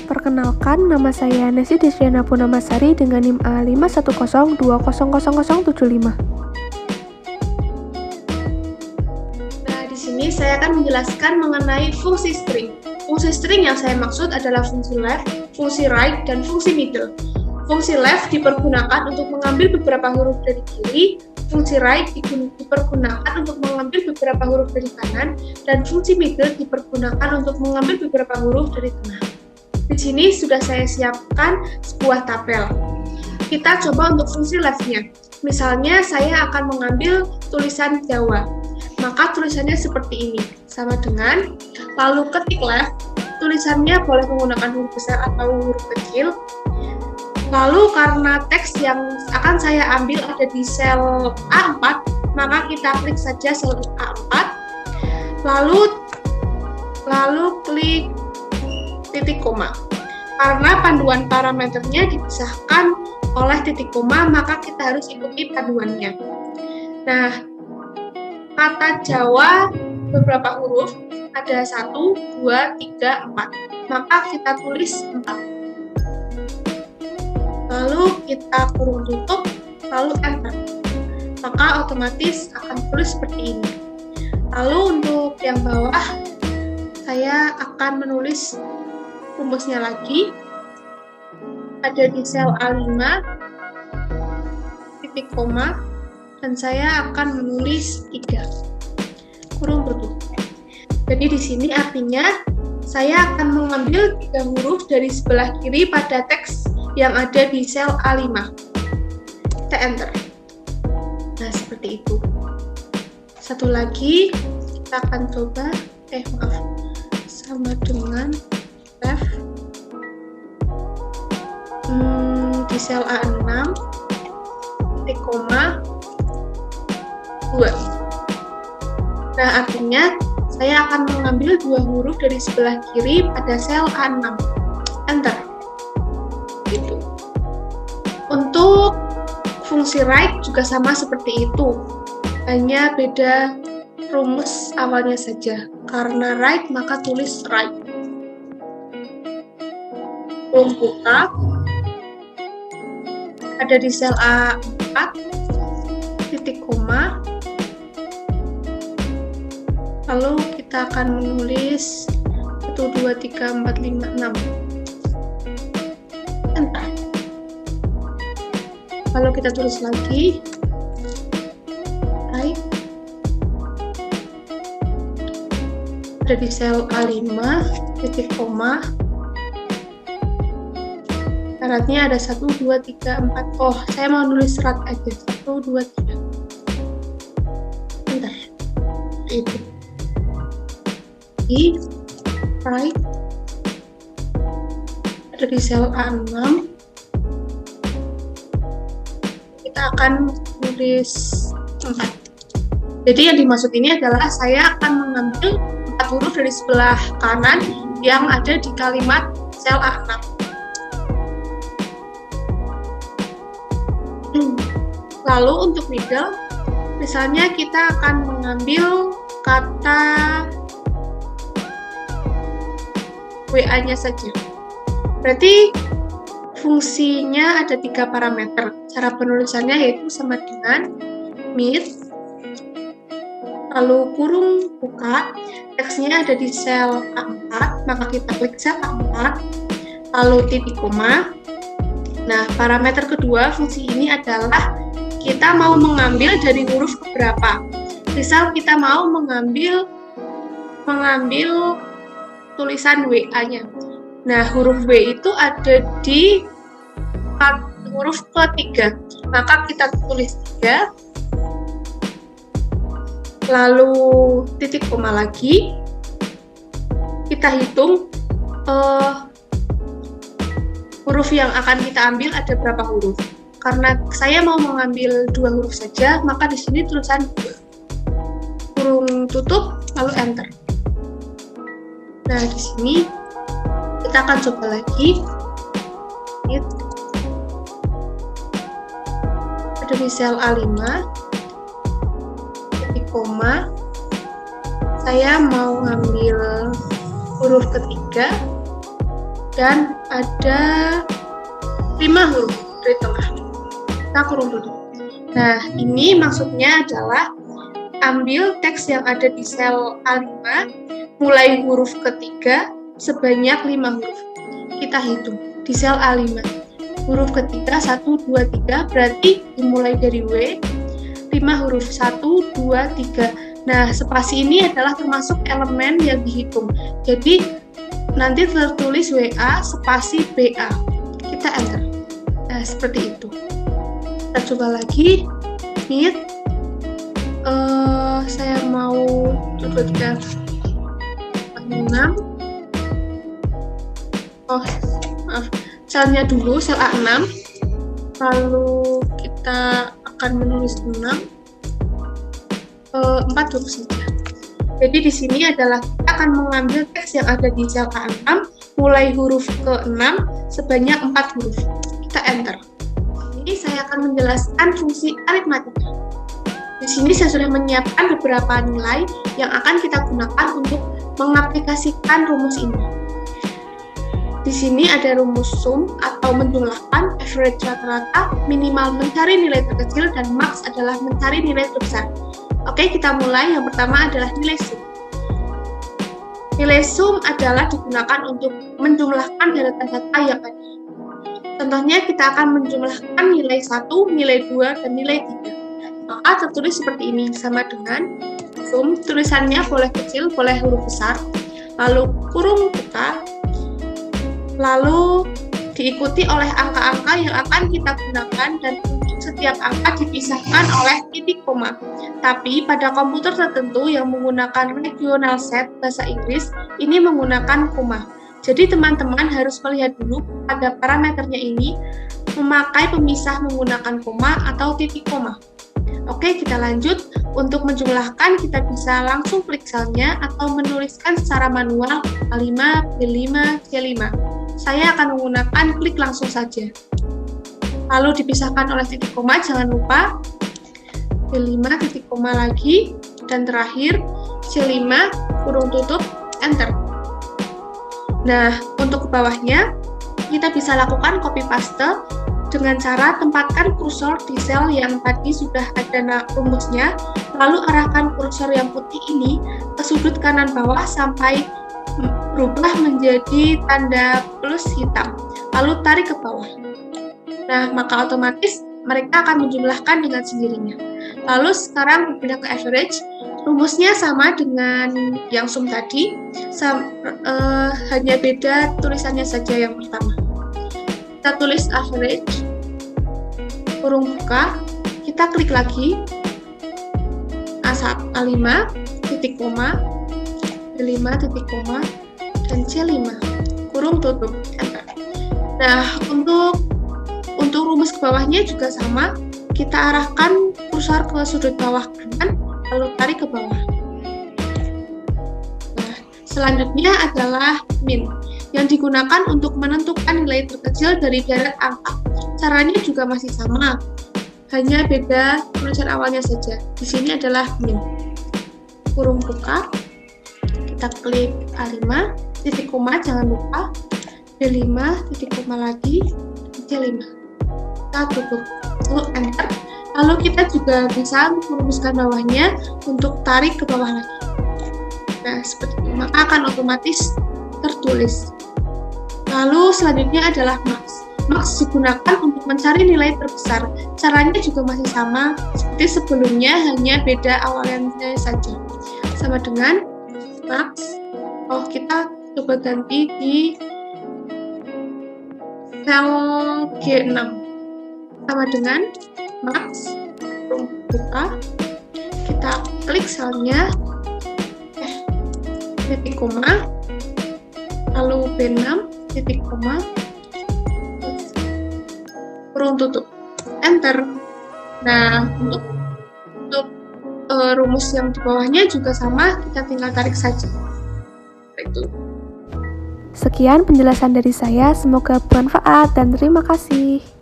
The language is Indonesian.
Perkenalkan, nama saya Nesi Desriana Punamasari dengan NIM A510200075. Nah, di sini saya akan menjelaskan mengenai fungsi string. Fungsi string yang saya maksud adalah fungsi left, fungsi right, dan fungsi middle. Fungsi left dipergunakan untuk mengambil beberapa huruf dari kiri, fungsi right dipergunakan untuk mengambil beberapa huruf dari kanan, dan fungsi middle dipergunakan untuk mengambil beberapa huruf dari tengah. Di sini sudah saya siapkan sebuah tabel. Kita coba untuk fungsi left-nya. Misalnya saya akan mengambil tulisan Jawa. Maka tulisannya seperti ini, sama dengan lalu ketik left, tulisannya boleh menggunakan huruf besar atau huruf kecil. Lalu karena teks yang akan saya ambil ada di sel A4, maka kita klik saja sel A4. Lalu klik titik koma. Karena panduan parameternya dipisahkan oleh titik koma, maka kita harus ikuti panduannya. Nah, kata Jawa beberapa huruf, ada 1, 2, 3, 4. Maka kita tulis 4. Lalu kita kurung tutup, lalu enter. Maka otomatis akan tulis seperti ini. Lalu untuk yang bawah, saya akan menulis rumusnya lagi. Ada di sel A5, titik koma, dan saya akan menulis 3. Kurung tutup. Jadi di sini artinya saya akan mengambil 3 huruf dari sebelah kiri pada teks yang ada di sel A5. Kita enter. Nah, seperti itu. Satu lagi, kita akan coba, sama dengan left. Di sel A6, titik koma, 2. Nah, artinya saya akan mengambil 2 huruf dari sebelah kiri pada sel A6. Enter. Gitu. Untuk fungsi right juga sama seperti itu, hanya beda rumus awalnya saja. Karena right maka tulis right. Buka, ada di sel A4, titik koma, lalu kita akan menulis 1, 2, 3, 4, 5, 6. Enter. Lalu kita tulis lagi right, ada di sel A5, titik koma, syaratnya ada 1, 2, 3, 4. Oh, saya mau nulis serat aja, 1, 2, 3. Bentar, itu di right, ada di sel A6, kita akan tulis 4. Jadi yang dimaksud ini adalah saya akan mengambil 4 huruf dari sebelah kanan yang ada di kalimat sel A6. Lalu untuk middle, misalnya kita akan mengambil kata WA-nya saja. Berarti fungsinya ada 3 parameter. Cara penulisannya yaitu sama dengan mid, lalu kurung buka, teksnya ada di sel A4, maka kita klik sel A4, lalu titik koma. Nah, parameter kedua fungsi ini adalah kita mau mengambil dari huruf keberapa. Misal kita mau mengambil tulisan WA-nya. Nah, huruf W itu ada di huruf ketiga. Maka kita tulis 3, lalu titik koma lagi. Kita hitung huruf yang akan kita ambil ada berapa huruf. Karena saya mau mengambil 2 huruf saja, maka di sini tulisan 2. Kurung tutup, lalu enter. Nah, di sini kita akan coba lagi. Ada di sel A5, titik koma. Saya mau ngambil huruf ketiga, dan ada 5 huruf dari tengah. Kita kurung tutup. Nah, ini maksudnya adalah ambil teks yang ada di sel A5, mulai huruf ketiga sebanyak 5 huruf. Kita hitung di sel A5. Huruf ketiga 1, 2, 3, berarti dimulai dari W, 5 huruf 1, 2, 3. Nah, spasi ini adalah termasuk elemen yang dihitung. Jadi, nanti tertulis WA spasi BA. Kita enter. Nah, seperti itu. Kita coba lagi. Meet. Saya mau 2, 3, 6. Oh, maaf. Selnya dulu, sel A6. Lalu kita akan menulis 6. 4 huruf saja. Jadi di sini adalah kita akan mengambil teks yang ada di sel A6, mulai huruf ke-6 sebanyak 4 huruf. Kita enter. Ini saya akan menjelaskan fungsi aritmatika. Di sini saya sudah menyiapkan beberapa nilai yang akan kita gunakan untuk mengaplikasikan rumus ini. Di sini ada rumus sum atau menjumlahkan, average rata-rata, minimal mencari nilai terkecil, dan max adalah mencari nilai terbesar. Oke, kita mulai. Yang pertama adalah nilai sum. Nilai sum adalah digunakan untuk menjumlahkan deretan data yang ada. Contohnya, kita akan menjumlahkan nilai 1, nilai 2, dan nilai 3. Maka tertulis seperti ini, sama dengan sum. Tulisannya boleh kecil, boleh huruf besar, lalu kurung buka, lalu diikuti oleh angka-angka yang akan kita gunakan, dan untuk setiap angka dipisahkan oleh titik koma. Tapi pada komputer tertentu yang menggunakan regional set bahasa Inggris, ini menggunakan koma. Jadi teman-teman harus melihat dulu pada parameternya ini memakai pemisah menggunakan koma atau titik koma. Oke, kita lanjut. Untuk menjumlahkan, kita bisa langsung klik selnya atau menuliskan secara manual A5, B5, C5. Saya akan menggunakan klik langsung saja. Lalu dipisahkan oleh titik koma, jangan lupa. B5, titik koma lagi. Dan terakhir, C5, kurung tutup, enter. Nah, untuk ke bawahnya, kita bisa lakukan copy paste dengan cara tempatkan kursor di sel yang tadi sudah ada rumusnya, lalu arahkan kursor yang putih ini ke sudut kanan bawah sampai berubah menjadi tanda plus hitam, lalu tarik ke bawah. Nah, maka otomatis mereka akan menjumlahkan dengan sendirinya. Lalu sekarang berpindah ke average, rumusnya sama dengan yang sum tadi, hanya beda tulisannya saja yang pertama. Kita tulis average, kurung buka, kita klik lagi, A5, titik koma, B5, titik koma, dan C5, kurung tutup, enter. Nah, untuk rumus ke bawahnya juga sama, kita arahkan kursor ke sudut bawah kanan, lalu tarik ke bawah. Nah, selanjutnya adalah min, yang digunakan untuk menentukan nilai terkecil dari deret angka. Caranya juga masih sama, hanya beda tulisan awalnya saja. Di sini adalah min. Kurung buka, kita klik A5, titik koma jangan lupa, B5, titik koma lagi, C5. Kita tutup, lalu enter. Lalu kita juga bisa merumuskan bawahnya untuk tarik ke bawah lagi. Nah, seperti itu, maka akan otomatis tertulis. Lalu selanjutnya adalah max. Max digunakan untuk mencari nilai terbesar. Caranya juga masih sama seperti sebelumnya, hanya beda awalnya saja. Sama dengan max. Oh, kita coba ganti di sel G6. Sama dengan max, buka, kita klik selnya, titik koma, lalu B6, titik koma, kurung tutup, enter. Nah, untuk rumus yang di bawahnya juga sama, kita tinggal tarik saja. Itu. Sekian penjelasan dari saya, semoga bermanfaat dan terima kasih.